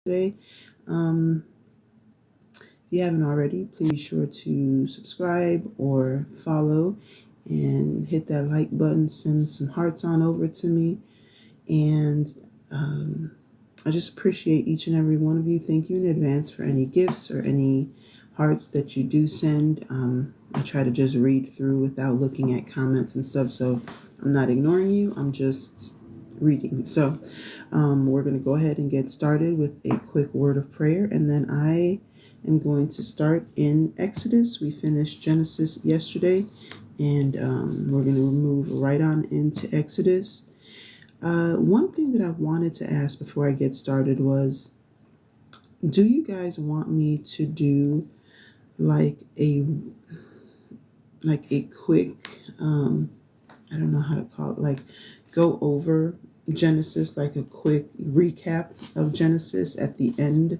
today. Um, if you haven't already, please be sure to subscribe or follow and hit that like button. Send some hearts on over to me. And I just appreciate each and every one of you. Thank you in advance for any gifts or any hearts that you do send. I try to just read through without looking at comments and stuff. So I'm not ignoring you. I'm just reading. So we're going to go ahead and get started with a quick word of prayer. And then I am going to start in Exodus. We finished Genesis yesterday. And we're going to move right on into Exodus. One thing that I wanted to ask before I get started was, do you guys want me to do like a quick, I don't know how to call it, like go over Genesis, like a quick recap of Genesis at the end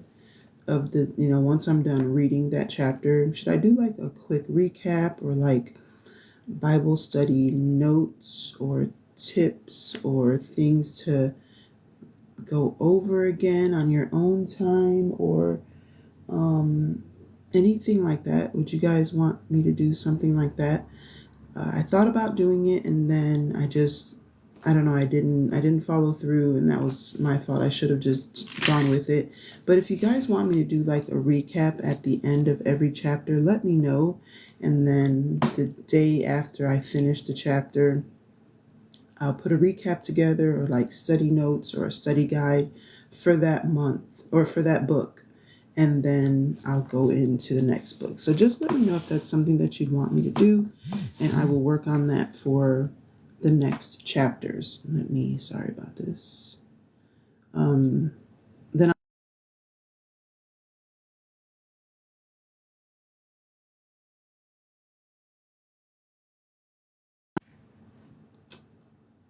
of the, once I'm done reading that chapter? Should I do like a quick recap or like Bible study notes or tips or things to go over again on your own time, or anything like that? Would you guys want me to do something like that? I thought about doing it, and then I don't know, I didn't follow through, and that was my fault. I should have just gone with it. But if you guys want me to do like a recap at the end of every chapter, let me know. And then the day after I finish the chapter, I'll put a recap together, or like study notes or a study guide for that month or for that book. And then I'll go into the next book. So just let me know if that's something that you'd want me to do, and I will work on that for the next chapters. Sorry about this. Then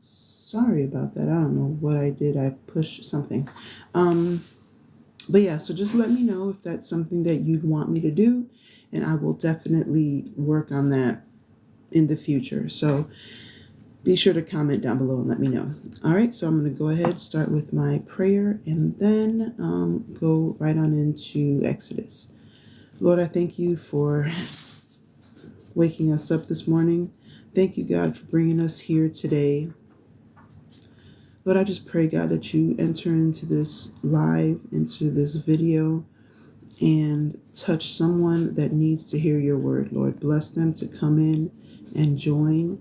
sorry about that. I don't know what I did. I pushed something. Um, but yeah, so just let me know if that's something that you'd want me to do, and I will definitely work on that in the future. So be sure to comment down below and let me know. All right, so I'm going to go ahead, start with my prayer, and then go right on into Exodus. Lord, I thank you for waking us up this morning. Thank you, God, for bringing us here today. Lord, I just pray, God, that you enter into this live, into this video, and touch someone that needs to hear your word. Lord, bless them to come in and join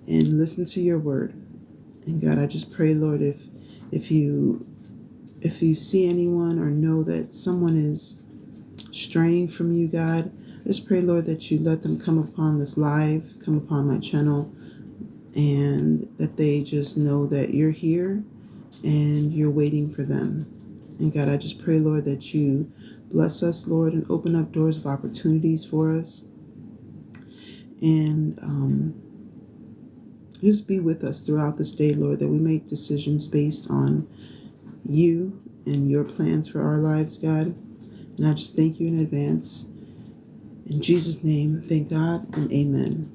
and listen to your word. And God, I just pray, Lord, if you see anyone or know that someone is straying from you, God, I just pray, Lord, that you let them come upon this live, come upon my channel, and that they just know that you're here and you're waiting for them. And God, I just pray, Lord, that you bless us, Lord, and open up doors of opportunities for us. And just be with us throughout this day, Lord, that we make decisions based on you and your plans for our lives, God. And I just thank you in advance. In Jesus' name, thank God and amen.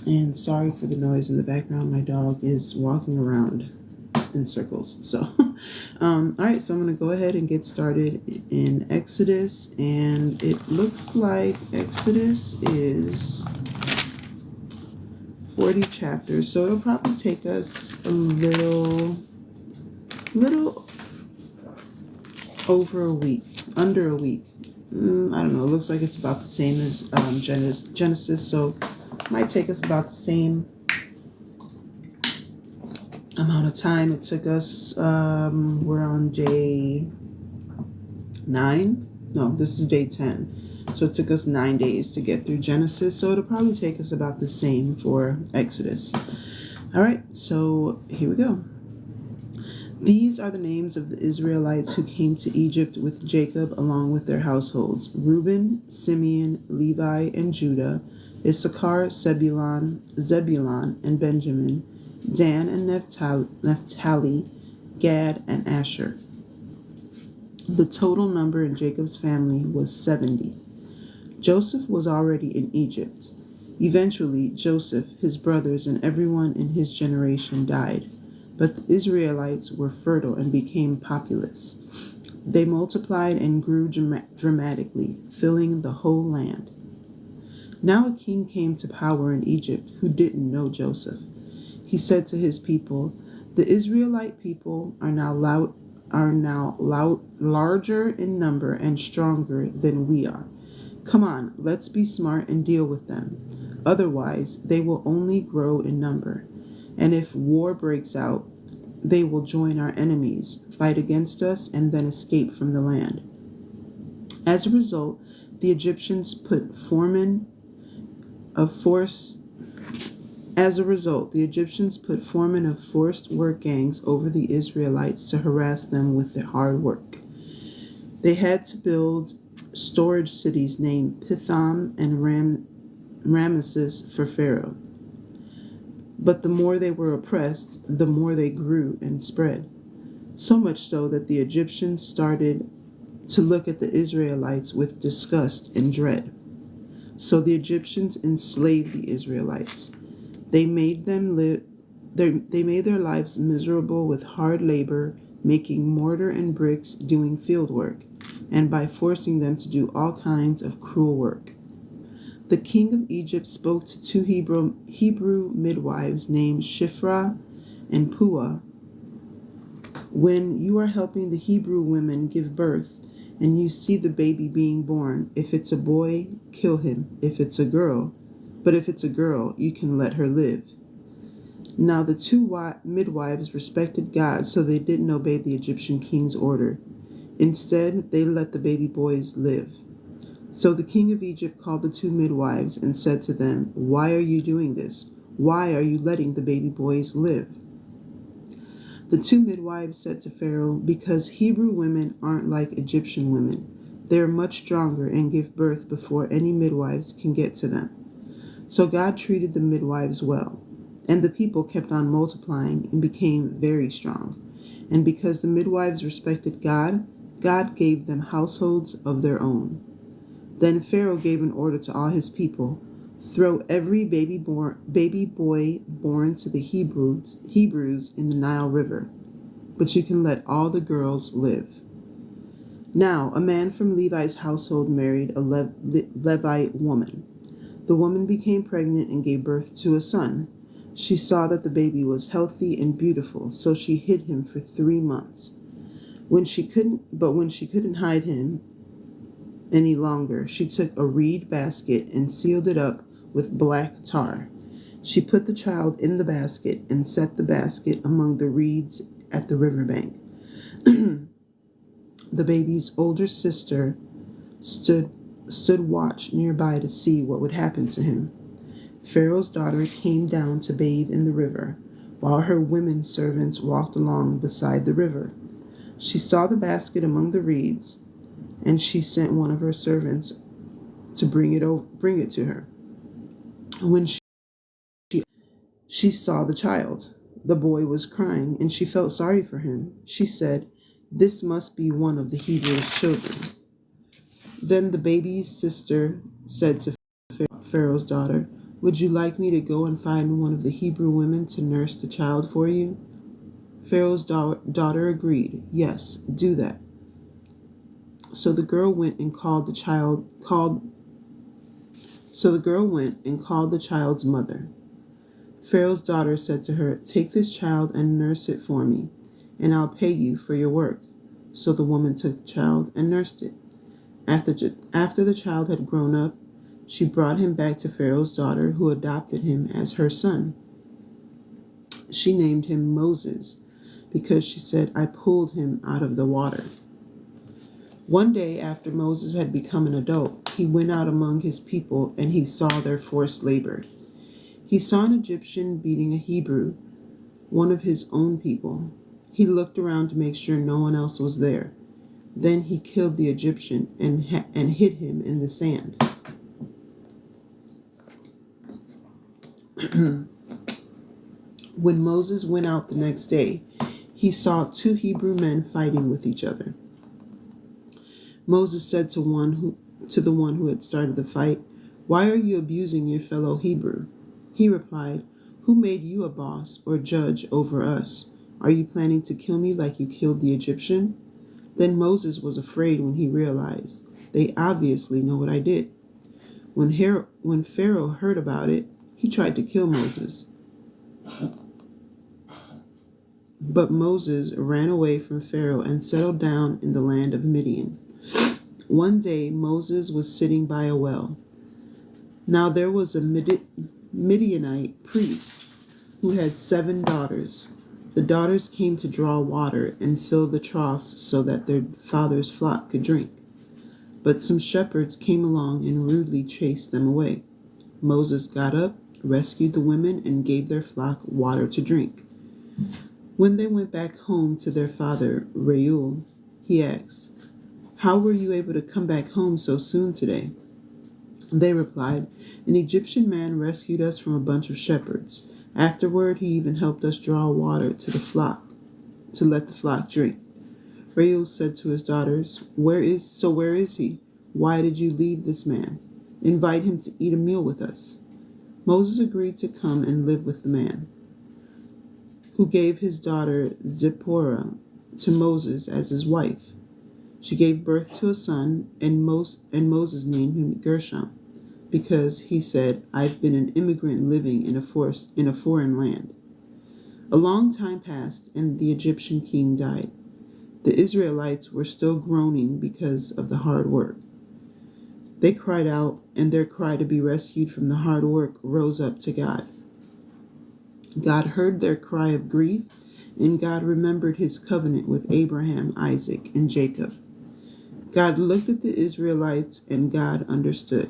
And sorry for the noise in the background. My dog is walking around in circles. So, all right, so I'm going to go ahead and get started in Exodus. And it looks like Exodus is 40 chapters. So it'll probably take us a little over a week, under a week. I don't know. It looks like it's about the same as Genesis, so it might take us about the same amount of time. It took us, we're on day 9. No, this is day 10. So it took us 9 days to get through Genesis, so it'll probably take us about the same for Exodus. All right, so here we go. These are the names of the Israelites who came to Egypt with Jacob along with their households: Reuben, Simeon, Levi, and Judah; Issachar, Zebulon, and Benjamin; Dan and Naphtali, Gad, and Asher. The total number in Jacob's family was 70. Joseph was already in Egypt. Eventually, Joseph, his brothers, and everyone in his generation died. But the Israelites were fertile and became populous. They multiplied and grew dramatically, filling the whole land. Now a king came to power in Egypt who didn't know Joseph. He said to his people, "The Israelite people are now larger in number and stronger than we are. Come on, let's be smart and deal with them. Otherwise, they will only grow in number. And if war breaks out, they will join our enemies, fight against us, and then escape from the land." As a result, the Egyptians put foremen of force As a result, the Egyptians put foremen of forced work gangs over the Israelites to harass them with their hard work. They had to build storage cities named Pithom and Ramesses for Pharaoh. But the more they were oppressed, the more they grew and spread. So much so that the Egyptians started to look at the Israelites with disgust and dread. So the Egyptians enslaved the Israelites. They made their lives miserable with hard labor, making mortar and bricks, doing field work, and by forcing them to do all kinds of cruel work. The king of Egypt spoke to two Hebrew midwives named Shiphrah and Puah. "When you are helping the Hebrew women give birth, and you see the baby being born, if it's a boy, kill him. If it's a girl, you can let her live." Now the two midwives respected God, so they didn't obey the Egyptian king's order. Instead, they let the baby boys live. So the king of Egypt called the two midwives and said to them, "Why are you doing this? Why are you letting the baby boys live?" The two midwives said to Pharaoh, "Because Hebrew women aren't like Egyptian women. They are much stronger and give birth before any midwives can get to them." So God treated the midwives well, and the people kept on multiplying and became very strong. And because the midwives respected God, God gave them households of their own. Then Pharaoh gave an order to all his people, "Throw every baby boy born to the Hebrews in the Nile River, but you can let all the girls live." Now a man from Levi's household married a Levite woman. The woman became pregnant and gave birth to a son. She saw that the baby was healthy and beautiful, so she hid him for 3 months. When she couldn't hide him any longer, she took a reed basket and sealed it up with black tar. She put the child in the basket and set the basket among the reeds at the riverbank. The baby's older sister stood watch nearby to see what would happen to him. Pharaoh's daughter came down to bathe in the river, while her women servants walked along beside the river. She saw the basket among the reeds, and she sent one of her servants to bring it to her. When she saw the child, the boy was crying, and she felt sorry for him. She said, "This must be one of the Hebrews' children." Then the baby's sister said to Pharaoh's daughter, "Would you like me to go and find one of the Hebrew women to nurse the child for you?" Pharaoh's daughter agreed. "Yes, do that." So the girl went and called the child's mother. Pharaoh's daughter said to her, "Take this child and nurse it for me, and I'll pay you for your work." So the woman took the child and nursed it. After the child had grown up, she brought him back to Pharaoh's daughter, who adopted him as her son. She named him Moses, because she said, "I pulled him out of the water." One day, after Moses had become an adult, he went out among his people, and he saw their forced labor. He saw an Egyptian beating a Hebrew, one of his own people. He looked around to make sure no one else was there. Then he killed the Egyptian and hid him in the sand. When Moses went out the next day, he saw two Hebrew men fighting with each other. Moses said to the one who had started the fight, "Why are you abusing your fellow Hebrew?" He replied, "Who made you a boss or judge over us? Are you planning to kill me like you killed the Egyptian?" Then Moses was afraid when he realized, they obviously know what I did. When Pharaoh heard about it, he tried to kill Moses. But Moses ran away from Pharaoh and settled down in the land of Midian. One day Moses was sitting by a well. Now there was a Midianite priest who had 7 daughters. The daughters came to draw water and fill the troughs so that their father's flock could drink. But some shepherds came along and rudely chased them away. Moses got up, rescued the women, and gave their flock water to drink. When they went back home to their father, Reuel, he asked, "How were you able to come back home so soon today?" They replied, "An Egyptian man rescued us from a bunch of shepherds. Afterward, he even helped us draw water to the flock, to let the flock drink." Reuel said to his daughters, where is he? Why did you leave this man? Invite him to eat a meal with us." Moses agreed to come and live with the man, who gave his daughter Zipporah to Moses as his wife. She gave birth to a son, and Moses named him Gershom, because he said, "I've been an immigrant living in a foreign land." A long time passed, and the Egyptian king died. The Israelites were still groaning because of the hard work. They cried out, and their cry to be rescued from the hard work rose up to God. God heard their cry of grief, and God remembered his covenant with Abraham, Isaac, and Jacob. God looked at the Israelites, and God understood.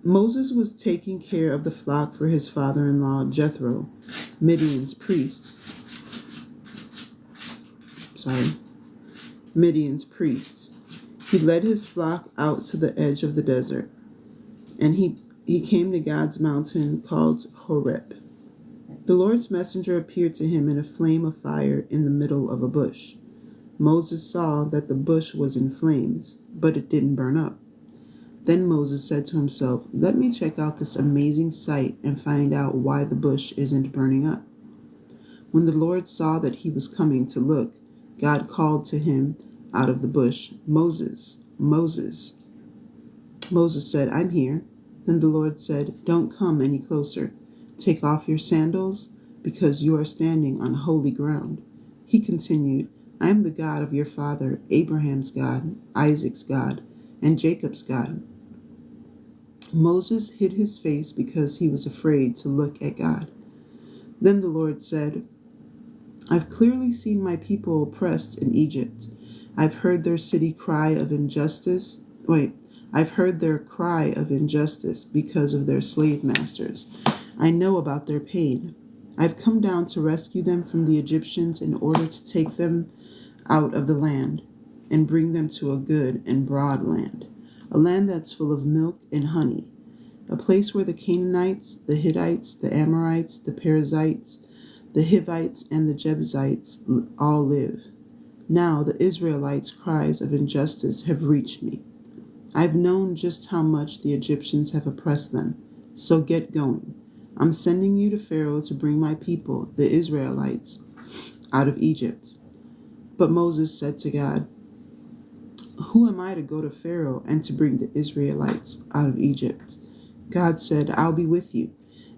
Moses was taking care of the flock for his father-in-law, Jethro, Midian's priest. He led his flock out to the edge of the desert, and he came to God's mountain called Horeb. The Lord's messenger appeared to him in a flame of fire in the middle of a bush. Moses saw that the bush was in flames, but it didn't burn up. Then Moses said to himself, "Let me check out this amazing sight and find out why the bush isn't burning up." When the Lord saw that he was coming to look, God called to him out of the bush, "Moses, Moses." Moses said, "I'm here." Then the Lord said, "Don't come any closer. Take off your sandals, because you are standing on holy ground." He continued, "I am the God of your father, Abraham's God, Isaac's God, and Jacob's God." Moses hid his face because he was afraid to look at God. Then the Lord said, "I've clearly seen my people oppressed in Egypt. I've heard their cry of injustice because of their slave masters. I know about their pain. I've come down to rescue them from the Egyptians in order to take them out of the land and bring them to a good and broad land, a land that's full of milk and honey, a place where the Canaanites, the Hittites, the Amorites, the Perizzites, the Hivites, and the Jebusites all live. Now the Israelites' cries of injustice have reached me. I've known just how much the Egyptians have oppressed them, so get going. I'm sending you to Pharaoh to bring my people, the Israelites, out of Egypt." But Moses said to God, "Who am I to go to Pharaoh and to bring the Israelites out of Egypt?" God said, "I'll be with you,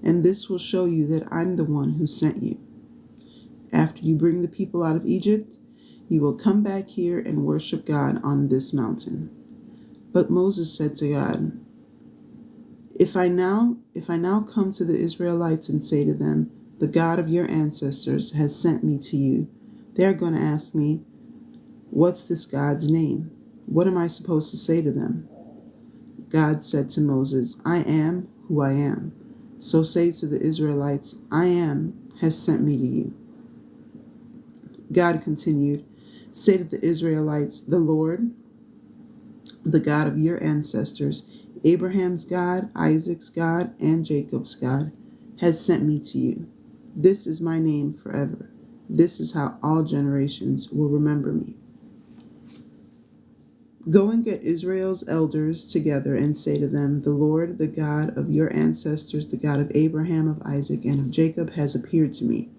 and this will show you that I'm the one who sent you. After you bring the people out of Egypt, you will come back here and worship God on this mountain." But Moses said to God, If I now come to the Israelites and say to them, 'The God of your ancestors has sent me to you,' they're going to ask me, 'What's this God's name?' What am I supposed to say to them?" God said to Moses, "I am who I am. So say to the Israelites, 'I am has sent me to you.'" God continued, "Say to the Israelites, 'The Lord, the God of your ancestors, Abraham's God, Isaac's God, and Jacob's God, has sent me to you. This is my name forever. This is how all generations will remember me. Go and get Israel's elders together and say to them, 'The Lord, the God of your ancestors, the God of Abraham, of Isaac, and of Jacob, has appeared to me.'"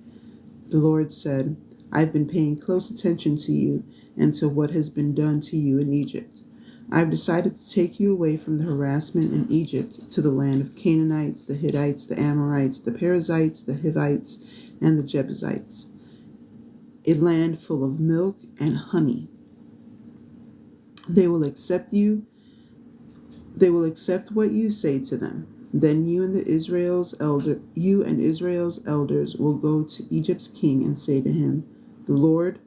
The Lord said, I've been paying close attention to you and to what has been done to you in Egypt. I've decided to take you away from the harassment in Egypt to the land of Canaanites, the Hittites, the Amorites, the Perizzites, the Hivites, and the Jebusites, a land full of milk and honey. They will accept what you say to them. Then you and Israel's elders will go to Egypt's king and say to him, the Lord,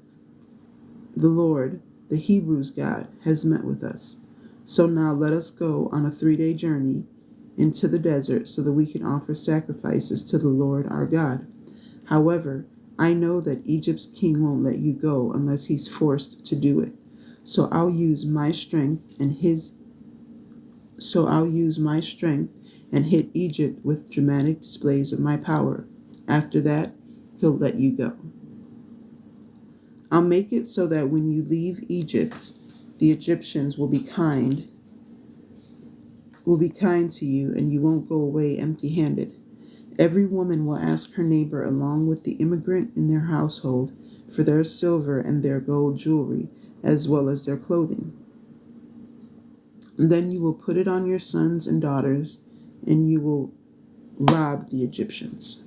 the Hebrews' God, has met with us. So now let us go on a 3-day journey into the desert so that we can offer sacrifices to the Lord our God. However, I know that Egypt's king won't let you go unless he's forced to do it. So I'll use my strength and hit Egypt with dramatic displays of my power. After that, he'll let you go. I'll make it so that when you leave Egypt, the Egyptians will be kind to you, and you won't go away empty-handed. Every woman will ask her neighbor along with the immigrant in their household for their silver and their gold jewelry, as well as their clothing. Then you will put it on your sons and daughters, and you will rob the Egyptians.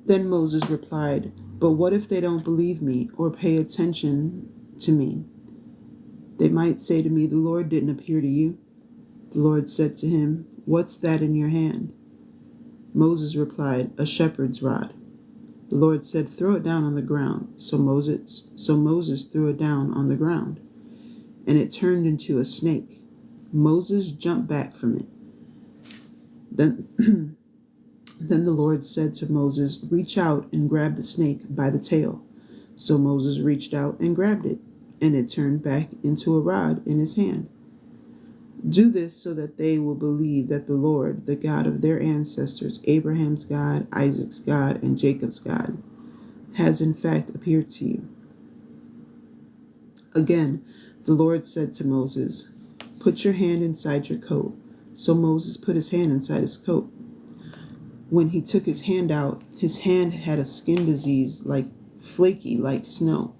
Then Moses replied, "But what if they don't believe me or pay attention to me? They might say to me, 'The Lord didn't appear to you.'" The Lord said to him, "What's that in your hand?" Moses replied, "A shepherd's rod." The Lord said, "Throw it down on the ground." So Moses threw it down on the ground, and it turned into a snake. Moses jumped back from it. Then the Lord said to Moses, "Reach out and grab the snake by the tail." So Moses reached out and grabbed it, and it turned back into a rod in his hand. Do this so that they will believe that the Lord, the God of their ancestors, Abraham's God, Isaac's God, and Jacob's God, has in fact appeared to you. Again, the Lord said to Moses, "Put your hand inside your coat." So Moses put his hand inside his coat. When he took his hand out, his hand had a skin disease flaky like snow.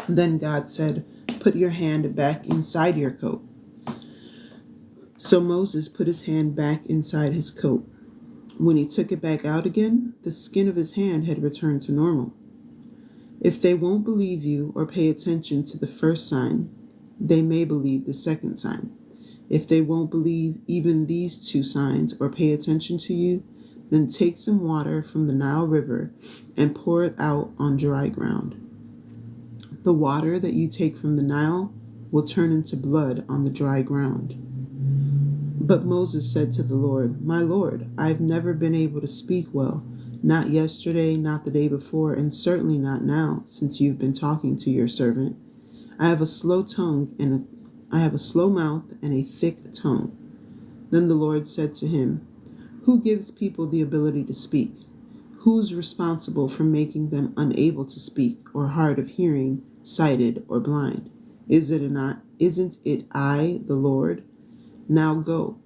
Then God said, "Put your hand back inside your coat." So Moses put his hand back inside his coat. When he took it back out again, the skin of his hand had returned to normal. If they won't believe you or pay attention to the first sign, they may believe the second sign. If they won't believe even these 2 signs or pay attention to you, then take some water from the Nile River and pour it out on dry ground. The water that you take from the Nile will turn into blood on the dry ground. But Moses said to the Lord, "My Lord, I've never been able to speak well, not yesterday, not the day before, and certainly not now, since you've been talking to your servant. I have a slow mouth and a thick tongue." Then the Lord said to him, "Who gives people the ability to speak? Who's responsible for making them unable to speak or hard of hearing, sighted, or blind? Isn't it I, the Lord? Now go.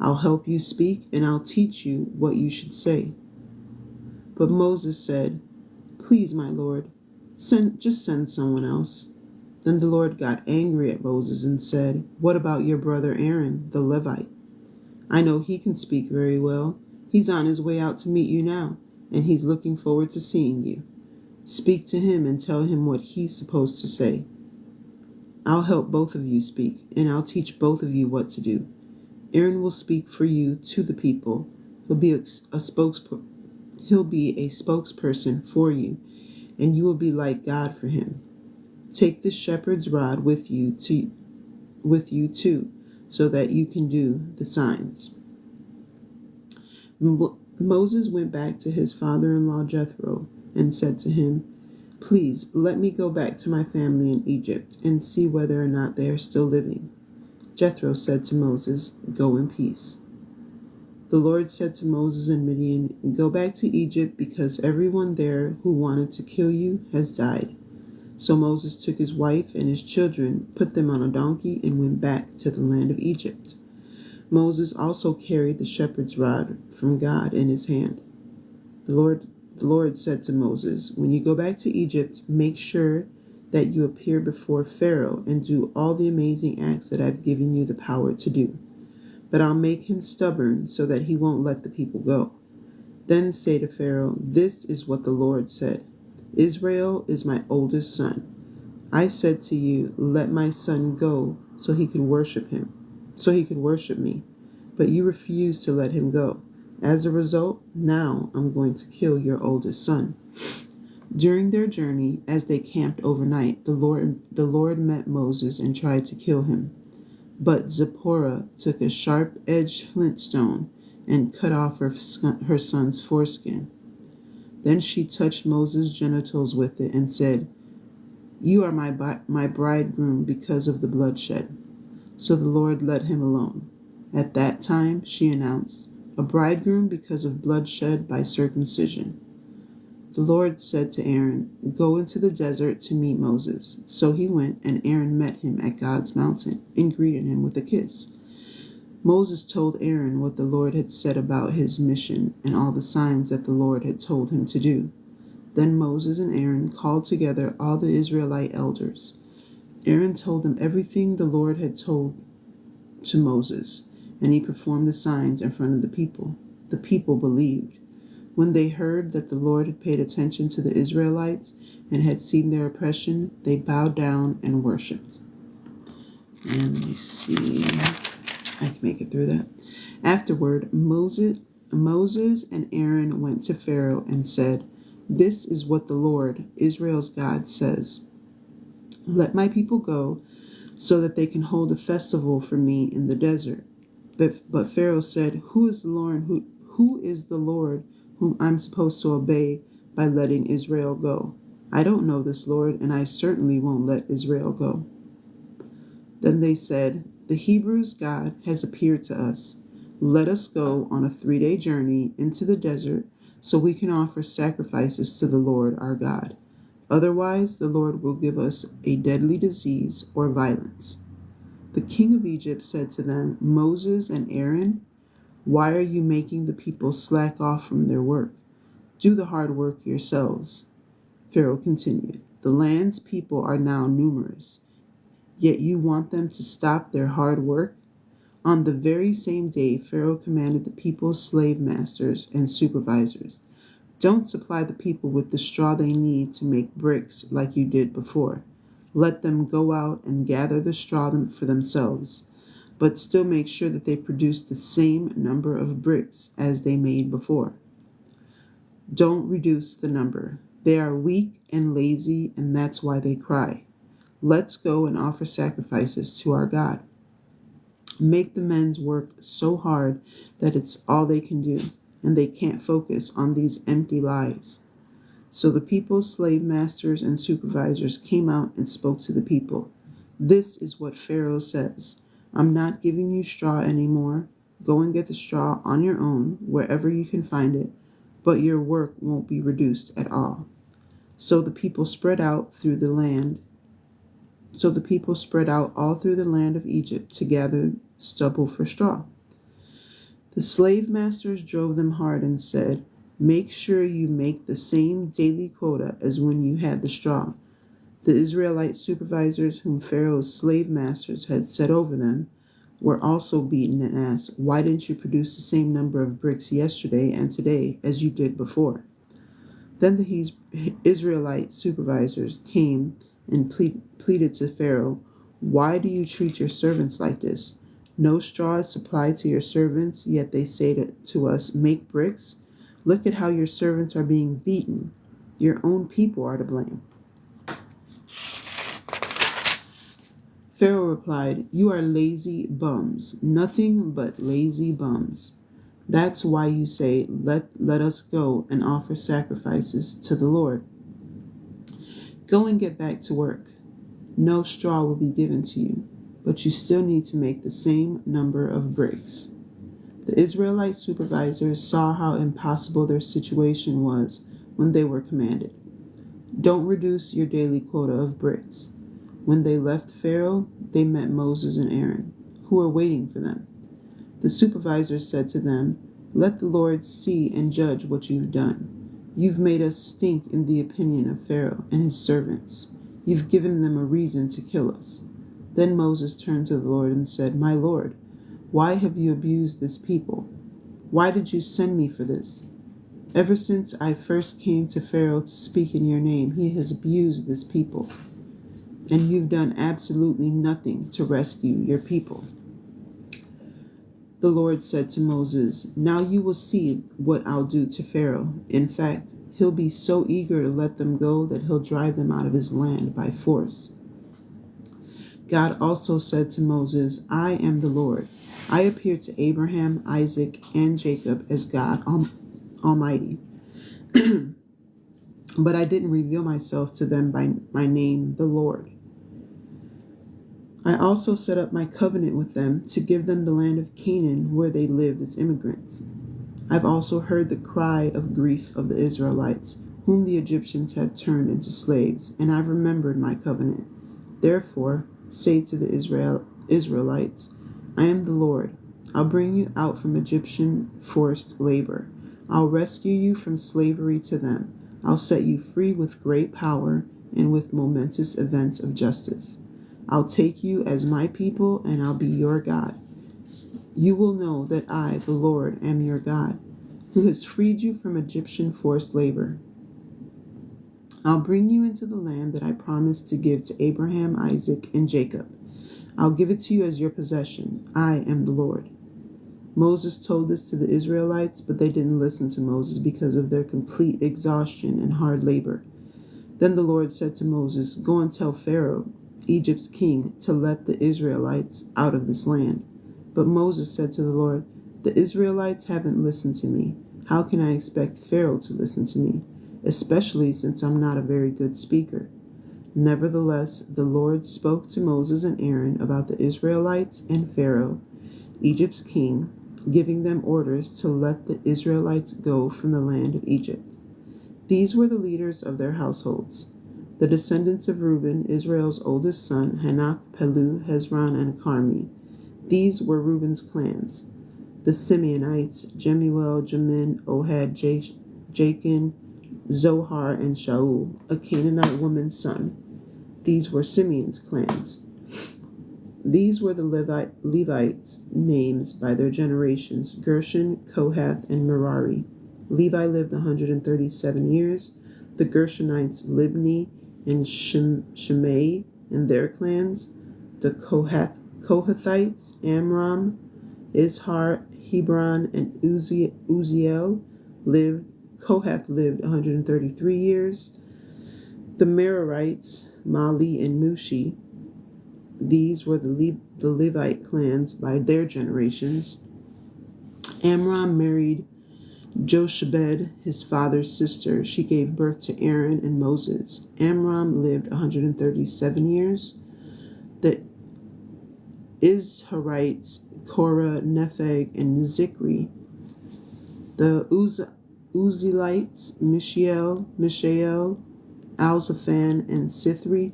I'll help you speak, and I'll teach you what you should say." But Moses said, "Please, my Lord, send someone else." Then the Lord got angry at Moses and said, "What about your brother Aaron, the Levite? I know he can speak very well. He's on his way out to meet you now, and he's looking forward to seeing you. Speak to him and tell him what he's supposed to say. I'll help both of you speak, and I'll teach both of you what to do. Aaron will speak for you to the people. He'll be a spokesperson for you, and you will be like God for him. Take the shepherd's rod with you too, so that you can do the signs." Moses went back to his father-in-law Jethro and said to him, "Please let me go back to my family in Egypt and see whether or not they are still living." Jethro said to Moses, "Go in peace." The Lord said to Moses and Midian, "Go back to Egypt because everyone there who wanted to kill you has died. So Moses took his wife and his children, put them on a donkey, and went back to the land of Egypt. Moses also carried the shepherd's rod from God in his hand. The Lord said to Moses, "When you go back to Egypt, make sure that you appear before Pharaoh and do all the amazing acts that I've given you the power to do. But I'll make him stubborn so that he won't let the people go. Then say to Pharaoh, 'This is what the Lord said. Israel is my oldest son. I said to you, let my son go so he could worship me. But you refused to let him go. As a result, now I'm going to kill your oldest son.'" During their journey, as they camped overnight, the Lord met Moses and tried to kill him. But Zipporah took a sharp-edged flint stone and cut off her son's foreskin. Then she touched Moses' genitals with it and said, "You are my bridegroom because of the bloodshed." So the Lord let him alone. At that time, she announced, "A bridegroom because of bloodshed by circumcision." The Lord said to Aaron, "Go into the desert to meet Moses." So he went, and Aaron met him at God's mountain and greeted him with a kiss. Moses told Aaron what the Lord had said about his mission and all the signs that the Lord had told him to do. Then Moses and Aaron called together all the Israelite elders. Aaron told them everything the Lord had told to Moses, and he performed the signs in front of the people. The people believed. When they heard that the Lord had paid attention to the Israelites and had seen their oppression, they bowed down and worshipped. And let me see. I can make it through that. Afterward, Moses and Aaron went to Pharaoh and said, "This is what the Lord, Israel's God, says. Let my people go so that they can hold a festival for me in the desert." But Pharaoh said, Who is the Lord whom I'm supposed to obey by letting Israel go? I don't know this Lord, and I certainly won't let Israel go. Then they said, "The Hebrews' God has appeared to us. Let us go on a 3-day journey into the desert so we can offer sacrifices to the Lord our God. Otherwise, the Lord will give us a deadly disease or violence." The king of Egypt said to them, "Moses and Aaron, why are you making the people slack off from their work? Do the hard work yourselves." Pharaoh continued, "The land's people are now numerous, yet you want them to stop their hard work?" On the very same day, Pharaoh commanded the people's slave masters and supervisors, "Don't supply the people with the straw they need to make bricks like you did before. Let them go out and gather the straw for themselves, but still make sure that they produce the same number of bricks as they made before. Don't reduce the number. They are weak and lazy, and that's why they cry. Let's go and offer sacrifices to our God. Make the men's work so hard that it's all they can do, and they can't focus on these empty lies." So the people's slave masters and supervisors came out and spoke to the people. "This is what Pharaoh says. I'm not giving you straw anymore. Go and get the straw on your own, wherever you can find it, but your work won't be reduced at all." So the people spread out all through the land of Egypt to gather stubble for straw. The slave masters drove them hard and said, "Make sure you make the same daily quota as when you had the straw." The Israelite supervisors whom Pharaoh's slave masters had set over them were also beaten and asked, "Why didn't you produce the same number of bricks yesterday and today as you did before?" Then the Israelite supervisors came and pleaded to Pharaoh, "Why do you treat your servants like this? No straw is supplied to your servants, yet they say to us, 'Make bricks.' Look at how your servants are being beaten. Your own people are to blame." Pharaoh replied, "You are lazy bums, nothing but lazy bums. That's why you say, let us go and offer sacrifices to the Lord. Go and get back to work. No straw will be given to you, but you still need to make the same number of bricks." The Israelite supervisors saw how impossible their situation was when they were commanded, Don't reduce your daily quota of bricks. When they left Pharaoh, they met Moses and Aaron, who were waiting for them. The supervisors said to them, "Let the Lord see and judge what you've done. You've made us stink in the opinion of Pharaoh and his servants. You've given them a reason to kill us." Then Moses turned to the Lord and said, "My Lord, why have you abused this people? Why did you send me for this? Ever since I first came to Pharaoh to speak in your name, he has abused this people, and you've done absolutely nothing to rescue your people." The Lord said to Moses, "Now you will see what I'll do to Pharaoh. In fact, he'll be so eager to let them go that he'll drive them out of his land by force." God also said to Moses, "I am the Lord. I appeared to Abraham, Isaac, and Jacob as God Almighty, but I didn't reveal myself to them by my name, the Lord. I also set up my covenant with them to give them the land of Canaan where they lived as immigrants. I've also heard the cry of grief of the Israelites, whom the Egyptians had turned into slaves, and I've remembered my covenant. Therefore, say to the Israelites, I am the Lord. I'll bring you out from Egyptian forced labor. I'll rescue you from slavery to them. I'll set you free with great power and with momentous events of justice. I'll take you as my people, and I'll be your God. You will know that I, the Lord, am your God, who has freed you from Egyptian forced labor. I'll bring you into the land that I promised to give to Abraham, Isaac, and Jacob. I'll give it to you as your possession. I am the Lord." Moses told this to the Israelites, but they didn't listen to Moses because of their complete exhaustion and hard labor. Then the Lord said to Moses, "Go and tell Pharaoh, Egypt's king, to let the Israelites out of this land." But Moses said to the Lord, "The Israelites haven't listened to me. How can I expect Pharaoh to listen to me, especially since I'm not a very good speaker?" Nevertheless, the Lord spoke to Moses and Aaron about the Israelites and Pharaoh, Egypt's king, giving them orders to let the Israelites go from the land of Egypt. These were the leaders of their households. The descendants of Reuben, Israel's oldest son, Hanok, Pelu, Hezron, and Carmi. These were Reuben's clans. The Simeonites, Jemuel, Jamin, Ohad, Jachin, Zohar, and Shaul, a Canaanite woman's son. These were Simeon's clans. These were the Levites' names by their generations: Gershon, Kohath, and Merari. Levi lived 137 years. The Gershonites, Libni and Shimei and their clans. The Kohathites, Amram, Izhar, Hebron, and Uziel lived. Kohath lived 133 years. The Merarites, Mali and Mushi. These were the Levite clans by their generations. Amram married Jochebed, his father's sister. She gave birth to Aaron and Moses. Amram lived 137 years. The Izharites, Korah, Nepheg, and Zikri. The Uzzielites, Mishael, Alzaphan, and Sithri.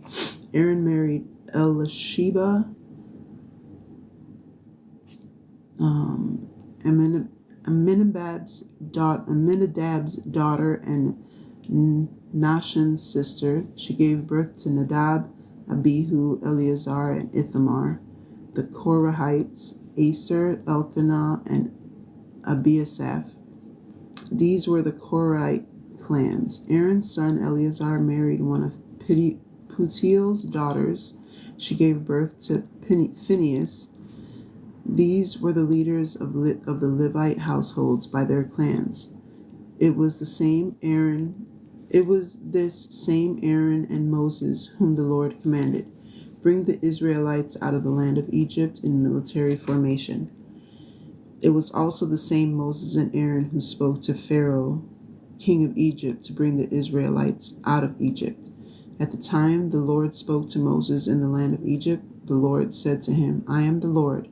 Aaron married Elisheba, Aminadab's daughter, and Nahshon's sister. She gave birth to Nadab, Abihu, Eleazar, and Ithamar. The Korahites, Aser, Elkanah, and Abiasaph. These were the Korahite clans. Aaron's son Eleazar married one of Putiel's daughters. She gave birth to Phinehas. These were the leaders of the Levite households by their clans. It was this same Aaron and Moses whom the Lord commanded, "Bring the Israelites out of the land of Egypt in military formation." It was also the same Moses and Aaron who spoke to Pharaoh, king of Egypt, to bring the Israelites out of Egypt. At the time the Lord spoke to Moses in the land of Egypt, the Lord said to him, "I am the Lord.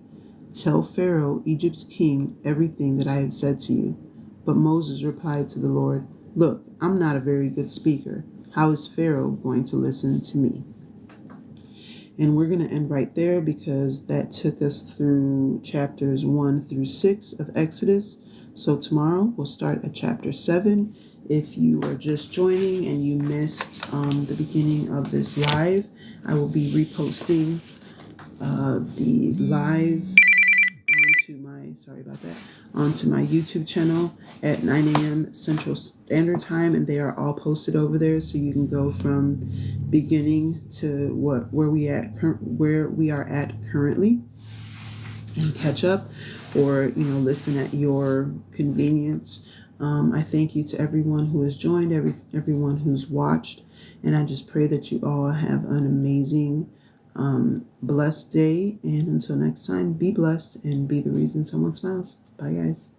Tell Pharaoh, Egypt's king, everything that I have said to you." But Moses replied to the Lord, "Look, I'm not a very good speaker. How is Pharaoh going to listen to me? And we're going to end right there because that took us through chapters 1 through 6 of Exodus. So tomorrow we'll start at chapter 7. If you are just joining and you missed the beginning of this live, I will be reposting the live onto my YouTube channel at 9 a.m. Central Standard Time, and they are all posted over there, so you can go from beginning to where we are at currently and catch up, or listen at your convenience. I thank you to everyone who has joined, everyone who's watched, and I just pray that you all have an amazing blessed day, and until next time, be blessed and be the reason someone smiles. Bye guys.